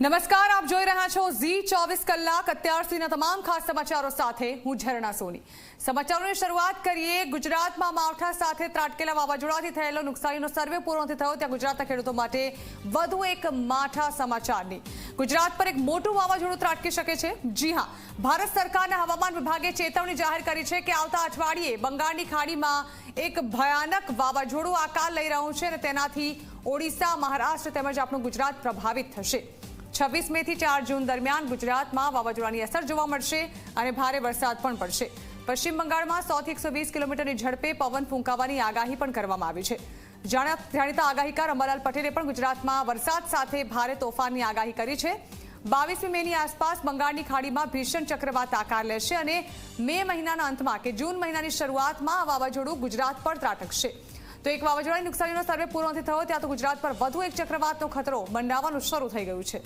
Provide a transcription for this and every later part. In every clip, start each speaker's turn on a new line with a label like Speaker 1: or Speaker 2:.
Speaker 1: નમસ્કાર, આપ જોઈ રહ્યા છો ઝી 24 કલાક. અત્યાર સુધીના તમામ ખાસ સમાચારો સાથે હું ઝરણા સોની. સમાચારોની શરૂઆત કરીએ. ગુજરાતમાં માવઠા સાથે ત્રાટકેલા વાવાઝોડાથી થયેલો નુકસાનીનો સર્વે પૂરો નથી થયો, ત્યાં ગુજરાતના ખેડૂતો માટે વધુ એક માઠા સમાચારની. ગુજરાત પર એક મોટું વાવાઝોડું ત્રાટકી શકે છે. જી હા, ભારત સરકારના હવામાન વિભાગે ચેતવણી જાહેર કરી છે કે આવતા અઠવાડિયે બંગાળની ખાડીમાં એક ભયાનક વાવાઝોડું આકાર લઈ રહ્યું છે અને તેનાથી ઓડિશા, મહારાષ્ટ્ર તેમજ આપણું ગુજરાત પ્રભાવિત થશે. 26 મેથી 4 જૂન દરમિયાન ગુજરાતમાં વાવાઝોડાની અસર જોવા મળશે અને ભારે વરસાદ પણ પડશે. પશ્ચિમ બંગાળમાં 100 થી 120 કિલોમીટરની ઝડપે પવન ફૂંકાવાની આગાહી પણ કરવામાં આવી છે. જાણીતા આગાહીકાર અંબાલાલ પટેલે પણ ગુજરાતમાં વરસાદ સાથે ભારે તોફાનની આગાહી કરી છે. 22મી મેની આસપાસ બંગાળની ખાડીમાં ભીષણ ચક્રવાત આકાર લેશે અને મે મહિનાના અંતમાં કે જૂન મહિનાની શરૂઆતમાં આ વાવાઝોડું ગુજરાત પર ત્રાટકશે. તો એક વાવાઝોડાની નુકસાનીનો સર્વે પૂરો નથી થયો, ત્યાં તો ગુજરાત પર વધુ એક ચક્રવાતનો ખતરો મંડાવવાનું શરૂ થઈ ગયું છે.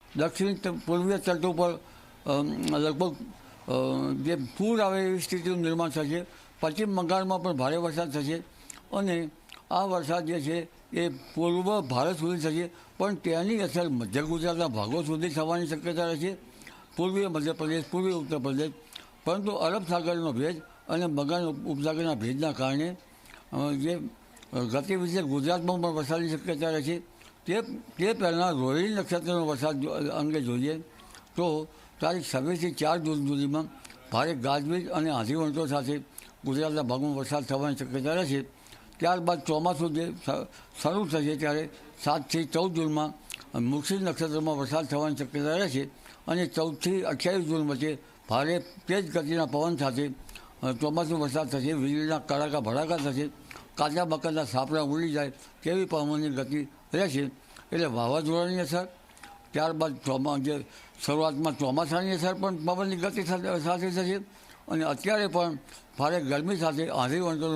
Speaker 2: દક્ષિણ પૂર્વીય તટ ઉપર લગભગ જે પૂર આવે એવી સ્થિતિનું નિર્માણ થશે. પશ્ચિમ બંગાળમાં પણ ભારે વરસાદ થશે અને આ વરસાદ જે છે એ પૂર્વ ભારત સુધી થશે, પણ તેની અસર મધ્ય ગુજરાતના ભાગો સુધી થવાની શક્યતા રહેશે. પૂર્વીય મધ્યપ્રદેશ, પૂર્વીય ઉત્તર પ્રદેશ, પરંતુ અરબ સાગરનો ભેજ અને બંગાળ ઉપસાગરના ભેજના કારણે જે ગતિવિધિ ગુજરાતમાં પણ વરસાદની શક્યતા રહેશે. તે પહેલાં રોહિણી નક્ષત્રનો વરસાદ અંગે જોઈએ તો તારીખ 26 થી 4 જૂન સુધીમાં ભારે ગાજવીજ અને આંધીવંટો સાથે ગુજરાતના ભાગમાં વરસાદ થવાની શક્યતા રહેશે. ત્યારબાદ ચોમાસું જે શરૂ થશે ત્યારે 7 થી 14 જૂનમાં મૃગશીર નક્ષત્રમાં વરસાદ થવાની શક્યતા રહેશે અને 14 થી 28 જૂન વચ્ચે ભારે તેજ ગતિના પવન સાથે ચોમાસું વરસાદ થશે. વીજળીના કડાકા ભડાકા થશે, કાચા મકાનના સાપડા ઉડી જાય તેવી પવનની ગતિ રહેશે. એટલે વાવાઝોડાની અસર, ત્યારબાદ જે શરૂઆતમાં ચોમાસાની અસર પણ પવનની ગતિ સાથે થશે અને અત્યારે પણ ભારે ગરમી સાથે આંધી વંટોનું